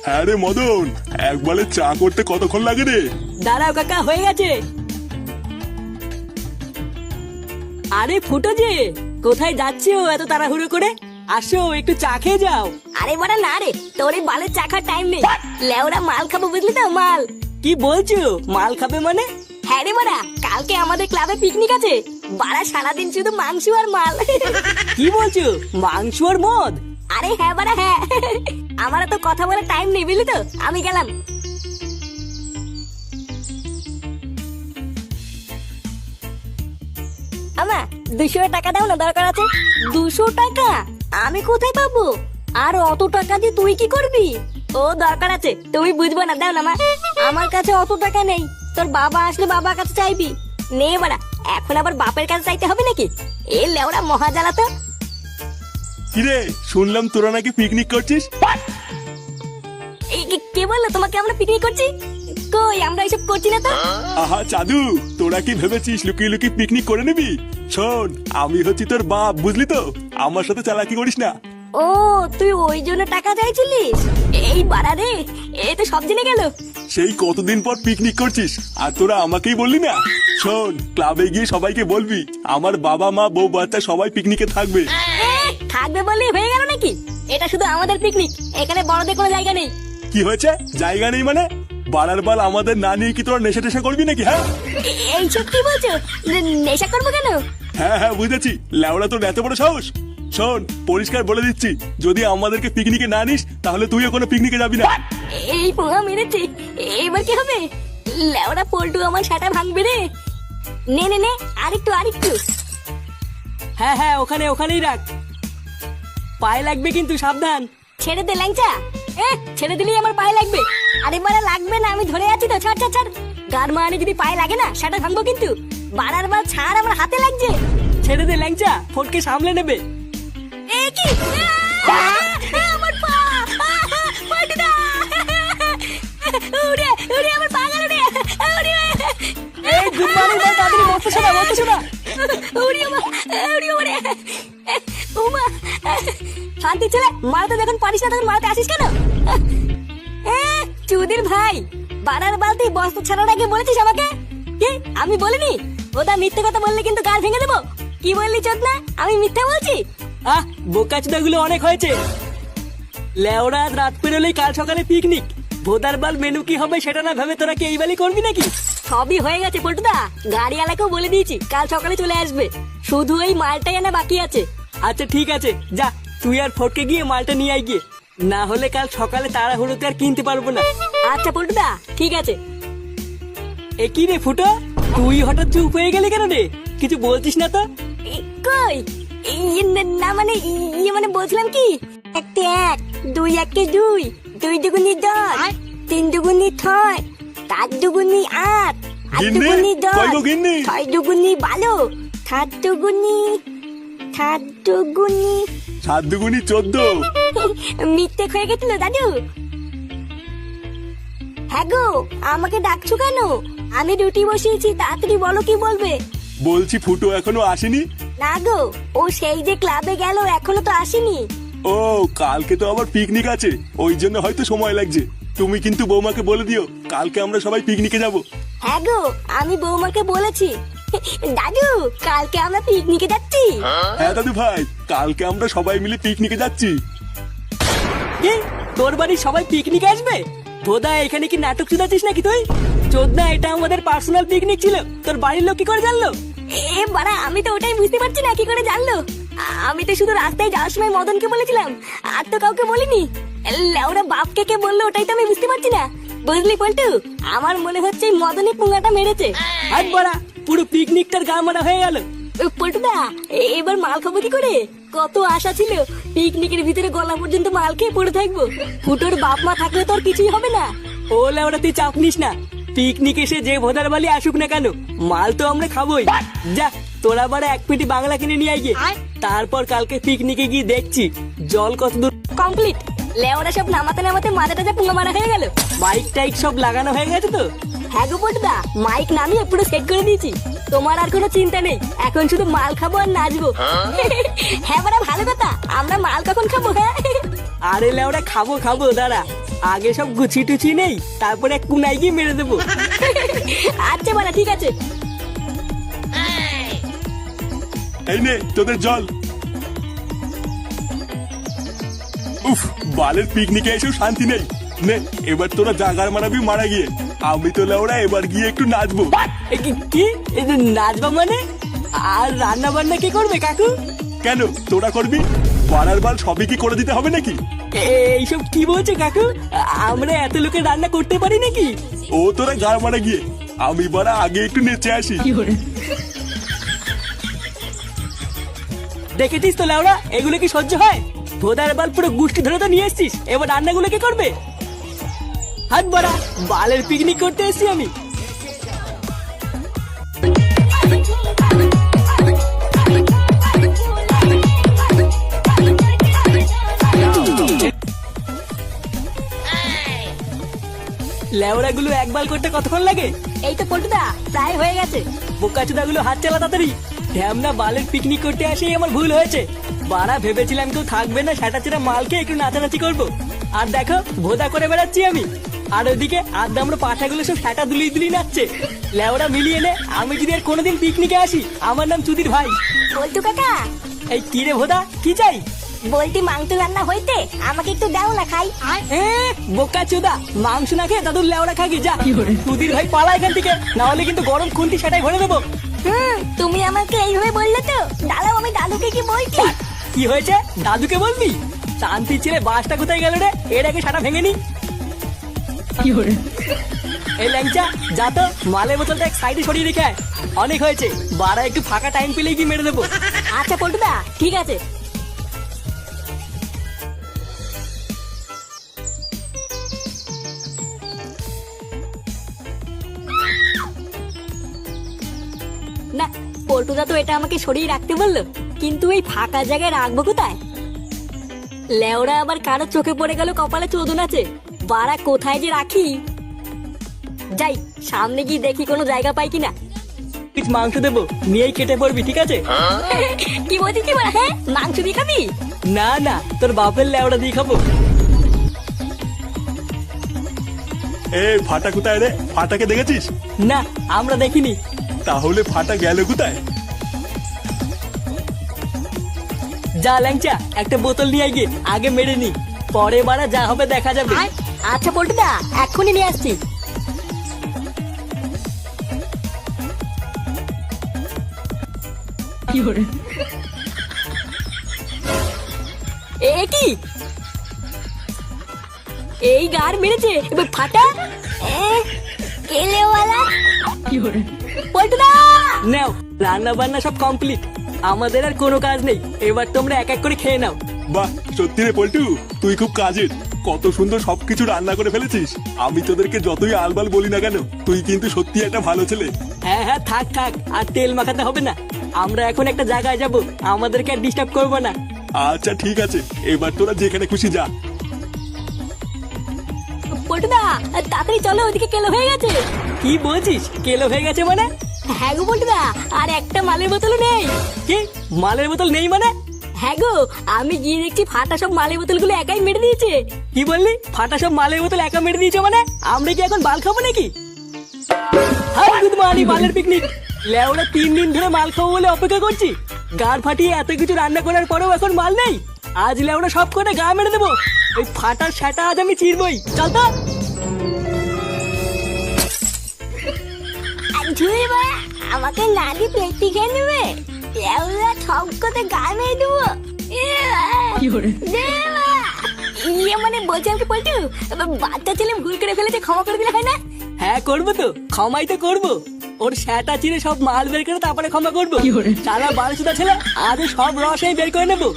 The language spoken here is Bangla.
হ্যাঁ রে মদন, একবারে চা করতে কতক্ষণ লাগে রে? দাঁড়াও কাকা, হয়ে গেছে। আরে ফুটো যে, কোথায় যাচ্ছো এত তাড়াহুড়ো করে? আসো একটু চা খেয়ে যাও। আরে বাড়া না রে, তোর এই বালের চা খাওয়ার টাইম নেই। লেওরা মাল খাবো বুঝলি তো, মাল। কি বলছো? মাল খাবে মানে? হ্যাঁ রে বাড়া, কালকে আমাদের ক্লাবে পিকনিক আছে। বাড়া সারাদিন শুধু মাংস আর মাল। কি বলছো? মাংস আর মদ? আরে হ্যাঁ বাড়া হ্যাঁ, আমার তো কথা বলার টাইম নেই বুঝলি তো, আমি গেলাম। আমা 200 টাকা দাও না, দরকার আছে। 200 টাকা আমি কোথায় পাবো? আর অত টাকা দিয়ে তুই কি করবি? ও দরকার আছে, তুমি বুঝবো না, দাও না মা। আমার কাছে অত টাকা নেই, তোর বাবা আসলে বাবার কাছে চাইবি। নে বাড়া, এখন আবার বাপের কাছে চাইতে হবে নাকি? এ লেওরা মহা জ্বালা তো। কিরে, শুনলাম তোরা নাকি পিকনিক করছিস? এই কে বললো তোমাকে আমরা পিকনিক করছি? কই, আমরা এসব করছি না তো। আহা চাদু, তোরা কি ভেবেছিস লুকিয়ে লুকিয়ে পিকনিক করে নিবি? শোন, আমি হচ্ছি তোর বাপ, বুঝলি তো? আমার সাথে চালাকি করিস না। ও, তুই ওই জন্য টাকা চাইছিলিস? এই বাড়া রে, এ তো সব জেনে গেল। সেই কতদিন পর পিকনিক করছিস আর তোরা আমাকেই বললি না? শোন, ক্লাবে গিয়ে সবাইকে বলবি আমার বাবা মা বউ বাচ্চা সবাই পিকনিকে থাকবে। থাকবে বললে হয়ে গেল নাকি? এটা শুধু আমাদের পিকনিক, এখানে বড়দের কোনো জায়গা নেই। কি হয়েছে? জায়গা নেই মানে? বাড়ার বাল আমাদের না নিয়ে কি তোরা নেশা টেশা করবি নাকি? হ্যাঁ এইসব কি বলছো? নেশা করবো কেন? হ্যাঁ হ্যাঁ বুঝেছি, লেওড়া তোর এত বড় সাহস। শোন, পরিষ্কার বলে দিচ্ছি, যদি আমাদেরকে পিকনিকে না নিস তাহলে তুইও কোনো পিকনিকে যাবি না। এই পোহা মেরেছে, এবার কি হবে? লেওড়া পল্টু আমার সাটা ভাঙবে রে। নে নে নে, আরেকটু আরেকটু। হ্যাঁ হ্যাঁ, ওখানেই রাখ। পায়ে লাগবে কিন্তু, সাবধান। ছেড়ে দে ল্যাংচা। ছেড়ে দিলেই আমার পায়ে লাগবে। আরে বাড়া লাগবে না, আমি ধরে আছি তো। ছাড় ছাড় ছাড়। গার মানে যদি পায়ে লাগে না, সেটা ভাঙবো কিন্তু। বাড়ার বার ছাড়, আমার হাতে লাগছে। ছেড়ে দে ল্যাংচা, ফটকে সামলে নেবে। এ কি? আমার পা! পল্টুদা! উড়ে উড়ে আমার পা গেল রে। উড়ে এই গুড মর্নিং বল, তাড়াতাড়ি বসতে শোনা, বসতে শোনা। উড়ে উড়ে উড়ে ওমা! শান্তি ছেলে, মারাতে যখন পারিস না তখন মারাতে আসিস কেন? চুদির ভাই, বাড়ার বালতি বস্তা ছাড়ার আগে বলেছিস আমাকে? কি আমি বলিনি? ওটা মিথ্যে কথা বললে কিন্তু গাল ভেঙে দেবো। কি বললি চোদনা? আমি মিথ্যে বলছি? আহ, বোকাচোদা গুলো অনেক হয়েছে। লেওরা রাত পেরোলেই কাল সকালে পিকনিক। ভোদার বাল মেনু কি হবে সেটা না ভেবে তোরা কি এই বালি করবি নাকি? সবই হয়ে গেছে পল্টুদা, গাড়িওয়ালাকেও বলে দিয়েছি কাল সকালে চলে আসবে। শুধু এই মালটাই আনা বাকি আছে। আচ্ছা ঠিক আছে, যা তুই আর ফটকে গিয়ে মালটা নিয়ে আয় গিয়ে, না হলে কাল সকালে তাড়াহুড়োতে আর কিনতে পারবো না। আচ্ছা পল্টুদা, ঠিক আছে। এ কি রে ফুটো, তুই হঠাৎ চুপ হয়ে গেলি কেন রে? কিছু বলছিস না তো? কই না মানে মানে বলছিলাম কি, একটা এক, দুই একে দুই, দুই দুগুনি 10, 3 দুগুনি 6, 4 দুগুনি 8, 8 গিন্নি, দুগুনি 10, কই গো গিন্নি? 6 দুগুনি 12, 7 দুগুনি 7 দুগুনি 14। মিথ্যে হয়ে গেছিল দাদু। হ্যাঁ গো, আমাকে ডাকছো কেন? আমি রুটি বসিয়েছি, তাড়াতাড়ি বলো কি বলবে। বলছি ফুটো এখনো আসেনি? না গো, ও সেই যে ক্লাবে গেল, এখনো তো আসেনি। ও, কালকে তো আবার পিকনিক আছে, ওই জন্য হয়তো সময় লাগছে। তুমি কিন্তু বৌমাকে বলে দিও কালকে আমরা সবাই পিকনিকে যাব। হ্যাঁ গো, আমি বৌমাকে বলেছি। দাদু, কালকে আমরা পিকনিকে যাচ্ছি। হ্যাঁ দাদু ভাই, কালকে আমরা সবাই মিলে পিকনিকে যাচ্ছি। কি, তোর বাড়ির সবাই পিকনিকে আসবে? ভোদা, এখানে কি নাটক শুনাচ্ছিস নাকি তুই? চোদনা, এটা আমাদের পার্সোনাল পিকনিক ছিল, তোর বাড়ির লোক কি করে জানলো? এ বাড়া, আমি তো ওটাই বুঝতে পারছি না কি করে জানলো। আমি তো শুধু রাস্তায় যাওয়ার সময় মদনকে বলেছিলাম, আর তো কাউকে বলিনি। লেওরা বাপকে কে বললো ওটাই তো আমি বুঝতে পারছি না। বুঝলি পল্টু, আমার মনে হচ্ছে এই মদনই পুঙ্গাটা মেরেছে। আর বড়া, পুরো পিকনিকটার গা মারা হয়ে গেল। পল্টুদা, এবার মাল খাবো কি করে? কত আশা ছিল পিকনিকের ভিতরে গলা পর্যন্ত মাল খেয়ে পড়ে থাকবো। ফুটোর বাপ মা থাকলে তো আর কিছুই হবে না। ও লেওরা, তুই চাপ নিস না। পিকনিক এসে যে ভোদার বালি আসুক না কেন, মাল তো আমরা খাবোই। যা, তোরা বারে 1 পেটি বাংলা কিনে নিয়ে আয় গিয়ে। তারপর কালকে পিকনিকে গিয়ে দেখছি জল কত দূর। কমপ্লিট। লেওরা সব নামাতে নামাতে মাথাটা যা পুঙ্গা মারা হয়ে গেল। মাইক টাইক সব লাগানো হয়ে গেছে তো? হ্যাঁ গো পল্টুদা, মাইক নামিয়ে পুরো সেট করে দিয়েছি। তোমার আর কোনো চিন্তা নেই, এখন শুধু মাল খাবো আর নাচবো। হ্যাঁ বাড়া, ভালো কথা। আমরা মাল কখন খাবো? হ্যাঁ, আরে লেওরা, খাবো দাঁড়া। আগে সব গুছিয়ে টুছিয়ে নেই, তারপরে এক কুনাই গিয়ে মেরে দেবো। আচ্ছা বলা, ঠিক আছে। এই নে তোদের জল। উফ, বালের পিকনিকে এসেও শান্তি নেই। নে এবার তোরা জাগার মারাবি মারা গিয়ে, আমি তো লেওরা এবার গিয়ে একটু নাচবো। কি এই যে নাচবা মানে? আর রান্না বান্না কে করবে কাকু? কেন তোরা করবি? বাড়ার বাল সবই কি করে দিতে হবে নাকি? এইসব কি বলছে কাকু? আমরা এত লোকের রান্না করতে পারি নাকি? ও তোরা গাড় মারা গিয়ে, আমি বাড়া আগে একটু নেচে আসি। দেখেছিস তো লেওড়া, এগুলো কি সহ্য হয়? ভোদার বাল পুরো গুষ্টি ধরে তো নিয়ে এসছিস, এবার রান্নাগুলো কে করবে? হাত বাড়া, বালের পিকনিক করতে এসছি আমি। লেওড়া গুলো একবার করতে কতক্ষণ লাগে? এই তো পল্টুদা, প্রায় হয়ে গেছে। বোকাচোদা গুলো হাত চালা তাড়াতাড়ি। ঢ্যামনা বালের পিকনিক করতে আসেই আমার ভুল হয়েছে। বাড়া ভেবেছিলাম কেউ থাকবে না, সেটা ছেড়ে মালকে একটু নাচানাচি করবো, আর দেখো ভোদা করে বেড়াচ্ছি আমি। আর ওইদিকে আড্ডা আমরা পাঠাগুলো সব সেটা দুলিয়ে দুলিয়ে নাচছে। লেওড়া মিলিয়ে নে, আমি যদি আর কোনোদিন পিকনিকে আসি, আমার নাম চুদির ভাই। বল্টু কাকা, এই কি রে ভোদা, কি চাই? বলটি মাংস রান্না হইতে আমাকে একটু দাও না খাই। বোকাচোদা, মাংস না খেয়ে দাদুর লেওড়া খাগি যা। চুদির ভাই পালা এখান থেকে, না হলে কিন্তু গরম খুন্তি সেটাই ভরে দেবো। তুমি আমাকে এইভাবে বললে তো, দাঁড়াও আমি দাদুকে কি বলছি। কি হয়েছে? দাদুকে বলবি? শান্তি ছেলে, বাসটা কোথায় গেল রে? এর আগে সাটা ভেঙে নি। এই ল্যাংচা, যা তো মালের বোতলটা এক সাইডে সরিয়ে রেখে আয়। অনেক হয়েছে, বাড়া একটু ফাঁকা টাইম পেলেই কি মেরে দেবো। আচ্ছা পল্টুদা, ঠিক আছে। না, পল্টুদা তো এটা আমাকে সরিয়ে রাখতে বললো, কিন্তু এই ফাঁকা জায়গায় রাখবো কোথায়? লেওরা আবার কারো চোখে পড়ে গেল কপালে চোদন আছে, বাড়া কোথায় যে রাখি। যাই সামনে গিয়ে দেখি কোনো জায়গা পাই কিনা। মাংস দেবো, নিয়েই কেটে পড়বি, ঠিক আছে? কি বলছিস কি বলা? হ্যাঁ, মাংস দিয়ে খাবি? না না, তোর বাপের লেওড়া দিয়ে খাবো। এ ফাটা কোথায় রে? ফাটাকে দেখেছিস? না, আমরা দেখিনি। তাহলে ফাটা গেল কোথায়? যা ল্যাংচা, একটা বোতল নিয়ে গিয়ে আগে মেরে নি, পরে বাড়া যা হবে দেখা যাবে। আচ্ছা পল্টুদা, এক্ষুনি নিয়ে আসছি। এ কি? এই গার মেরেছে এবার ফাটা। কেলেওয়ালা পল্টুদা, নাও, রান্না বান্না সব কমপ্লিট, আমাদের আর কোনো কাজ নেই, এবার তোমরা এক এক করে খেয়ে নাও। বাহ, সত্যি রে পল্টু, তুই খুব কাজের। কত সুন্দর সবকিছু রান্না করে ফেলেছিস। আমি তোদেরকে যতই আলবাল বলি না কেন, তুই কিন্তু সত্যি একটা ভালো ছেলে। হ্যাঁ হ্যাঁ, থাক থাক, আর তেল মাখাতে হবে না। আমরা এখন একটা জায়গায় যাব, আমাদেরকে আর ডিস্টার্ব করবো না। আচ্ছা ঠিক আছে, এবার তোরা যেখানে খুশি যা। পল্টুদা তাড়াতাড়ি চলো, ওদিকে কেলো হয়ে গেছে। কি বলছিস? কেলো হয়ে গেছে মানে? হ্যাঁ গো পল্টুদা, আর একটা মালের বোতলও নেই। কি মালের বোতল নেই মানে? হ্যাঁ গো, আমি গিয়ে দেখছি ফাটা সব মালের বোতলগুলো একাই মেরে দিয়েছে। কি বললি? ফাটা সব মালের বোতল একা মেরে দিয়েছো মানে? আমরা কি এখন বাল খাবো নাকি? হাই গুড মর্নিং, মালের পিকনিক। লেওরা 3 দিন ধরে মাল খাবো বলে অপেক্ষা করছি, গাড় ফাটিয়ে এত কিছু রান্না করার পরেও এখন মাল নেই। আজ লেওরা সব করে গা মেরে দেবো। ওই ফাটার সেটা আজ আমি চিরবই। চল তো। ঝুড়ি বা আমাকে নালি পেটি খেয়ে নেবে, লেওরা সব কথা গা মেরে দেবো। ইয়ে মানে বলছিলাম কি পল্টু, বাচ্চা ছেলে ভুল করে ফেলেছে, ক্ষমা করে দিলে হয় না? হ্যাঁ করবো তো, ক্ষমাই তো করবো। ওর সেটা চিরে সব মাল বের করে তারপরে ক্ষমা করবো। সারা 12টা ছেলে আজ সব রস এই বের করে নেবো।